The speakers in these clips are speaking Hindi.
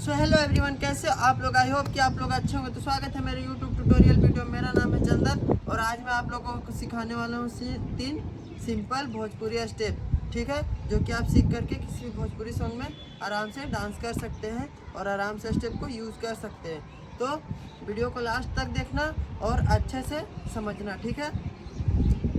सो हेलो एवरीवन, कैसे आप लोग? आई होप कि आप लोग अच्छे होंगे। तो स्वागत है मेरे यूट्यूब ट्यूटोरियल वीडियो। मेरा नाम है चंदन और आज मैं आप लोगों को सिखाने वाला हूँ 3 सिंपल भोजपुरी स्टेप, ठीक है, जो कि आप सीख करके किसी भी भोजपुरी सॉन्ग में आराम से डांस कर सकते हैं और आराम से स्टेप को यूज़ कर सकते हैं। तो वीडियो को लास्ट तक देखना और अच्छे से समझना, ठीक है।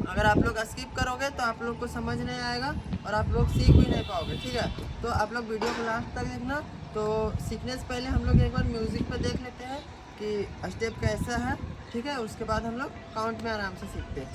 अगर आप लोग स्किप करोगे तो आप लोग को समझ नहीं आएगा और आप लोग सीख भी नहीं पाओगे, ठीक है। तो आप लोग वीडियो को लास्ट तक देखना। तो सीखने से पहले हम लोग एक बार म्यूज़िक पे देख लेते हैं कि स्टेप कैसा है, ठीक है। उसके बाद हम लोग काउंट में आराम से सीखते हैं।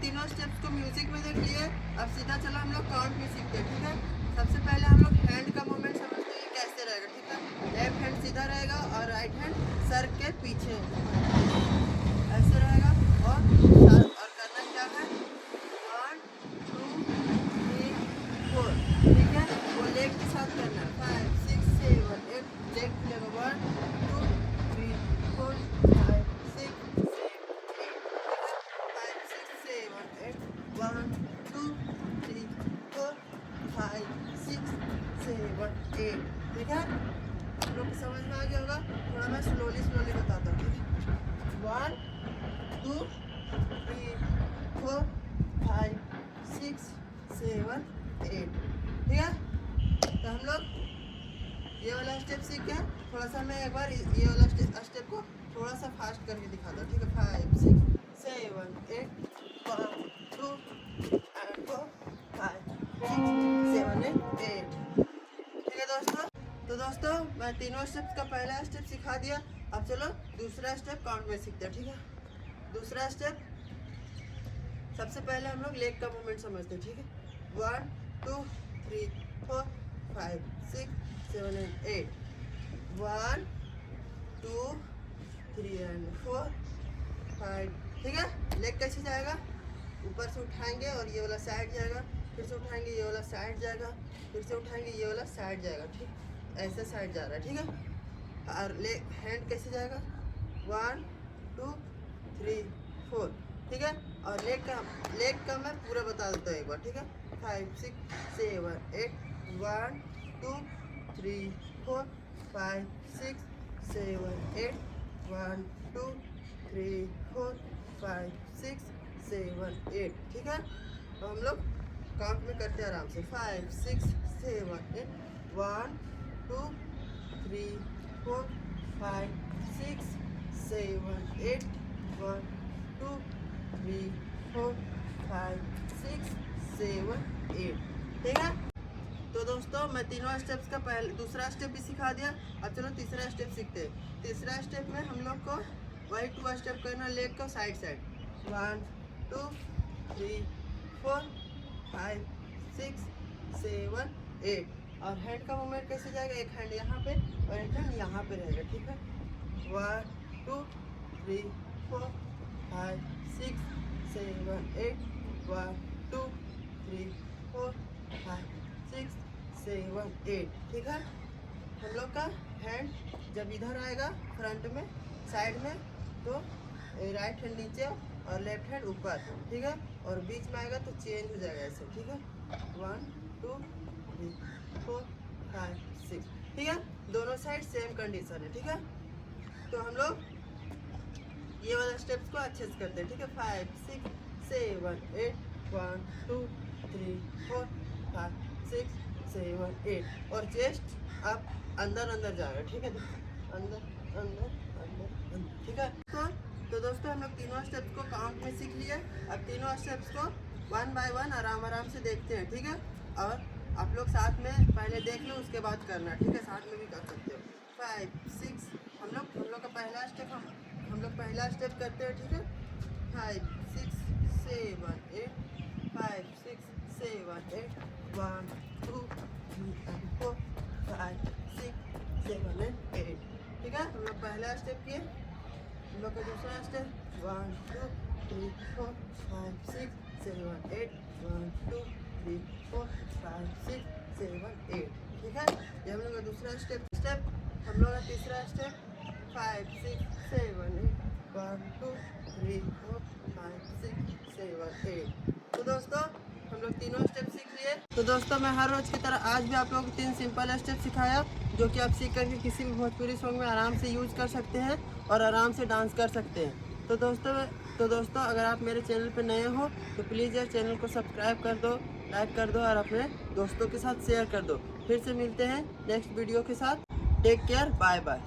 तीनों स्टेप्स को म्यूजिक में देख लिए। अब सीधा चलो हम लोग काउंट में सीखते हैं, ठीक है। सबसे पहले हम लोग हैंड का मूवमेंट समझते हैं कैसे रहेगा, ठीक है। लेफ्ट हैंड सीधा रहेगा और राइट हैंड सर के पीछे ऐसे रहेगा और करना क्या है 1 2 3 4, ठीक है। वो लेग के साथ करना है 5 6 7 8 लेग खुलेगा 1 2 3 4 5 6 1 2 3 4 5 6 7 8, ठीक है। आप लोग को समझ में आ गया होगा। थोड़ा मैं स्लोली बताता हूँ, ठीक है। 1 2 3 4 5 6 7 8, ठीक है। तो हम लोग ये वाला स्टेप सीख गए। थोड़ा सा मैं एक बार ये वाला स्टेप को थोड़ा सा फास्ट करके दिखाता हूँ, ठीक है। 5 6 7 8 1 2 3 4 5 6 7 8, ठीक है दोस्तों। तो दोस्तों मैं तीनों स्टेप्स का पहला स्टेप सिखा दिया। अब चलो दूसरा स्टेप काउंट में सीखते हैं, ठीक है। दूसरा स्टेप सबसे पहले हम लोग लेग का मूवमेंट समझते हैं, ठीक है। 1 2 3 4 5 6 7 8 1 2 3 4 5, ठीक है। लेग कैसे जाएगा? ऊपर से उठाएंगे और ये वाला साइड जाएगा, फिर से उठाएंगे ये वाला साइड जाएगा, फिर से उठाएंगे ये वाला साइड जाएगा, ठीक। ऐसे साइड जा रहा है, ठीक है। और लेग हैंड कैसे जाएगा 1 2 3 4, ठीक है। और लेग का मैं पूरा बता देता हूँ एक बार, ठीक है। 5 6 7 8 1 2 3 4 5 6 7 8 1 2 3 4 5 6 7 8, ठीक है। तो हम लोग काउंट में करते हैं आराम से 5 6 7 8 1 2 3 4 5 6 7 8 1 2 3 4 5 6 7 8, ठीक है। तो दोस्तों मैं तीनों स्टेप्स का दूसरा स्टेप भी सिखा दिया। अब चलो तीसरा स्टेप सीखते हैं। तीसरा स्टेप में हम लोग को वही 2 स्टेप करना, लेग का साइड 1 2 3 4 5 6 7 8। और हैंड का मूवमेंट कैसे जाएगा? एक हैंड यहाँ पे और एक हैंड यहाँ पे रहेगा, ठीक है। 1 2 3 4 5 6 7 8 1 2 3 4 5 6 7 8, ठीक है। हम लोग का हैंड जब इधर आएगा फ्रंट में साइड में तो राइट हैंड नीचे और लेफ्ट हैंड ऊपर, ठीक है। और बीच में आएगा तो चेंज हो जाएगा ऐसे, ठीक है। 1 2 3 4 5 6, ठीक है। दोनों साइड सेम कंडीशन है, ठीक है। तो हम लोग ये वाला स्टेप्स को अच्छे से करते हैं, ठीक है। 5 6 7 8 1 2 3 4 5 6 7 8 और चेस्ट आप अंदर जाएगा, ठीक है। अंदर अंदर अंदर अंदर, ठीक है। तो दोस्तों हम लोग तीनों स्टेप्स को काउंट में सीख लिए। अब तीनों स्टेप्स को 1 बाय 1 आराम से देखते हैं, ठीक है। और आप लोग साथ में पहले देख लो, उसके बाद करना, ठीक है। साथ में भी कर सकते हो। 5 6 हम लोग का पहला स्टेप हम लोग पहला स्टेप करते हैं, ठीक है। 5 6 7 8 5 6 7 8 1 2 3 4 5 6 7 8, ठीक है। हम लोग पहला स्टेप किए। हम लोग का दूसरा स्टेप 1 2 3 4 5 6 7 8 1 2 3 4 5 6 7 8 ठीक है। ये हम लोग का दूसरा स्टेप हम लोग का तीसरा स्टेप 5 6 7 8 1 2 3 4 5 6 7 8। तो दोस्तों हम लोग तीनों स्टेप सीख लिए। तो दोस्तों मैं हर रोज की तरह आज भी आप लोगों को 3 सिंपल स्टेप सिखाया, जो कि आप सीख करके किसी भी भोजपुरी सॉन्ग में आराम से यूज कर सकते हैं और आराम से डांस कर सकते हैं। तो दोस्तों अगर आप मेरे चैनल पर नए हो तो प्लीज़ यार चैनल को सब्सक्राइब कर दो, लाइक कर दो और अपने दोस्तों के साथ शेयर कर दो। फिर से मिलते हैं नेक्स्ट वीडियो के साथ। Take care, bye bye.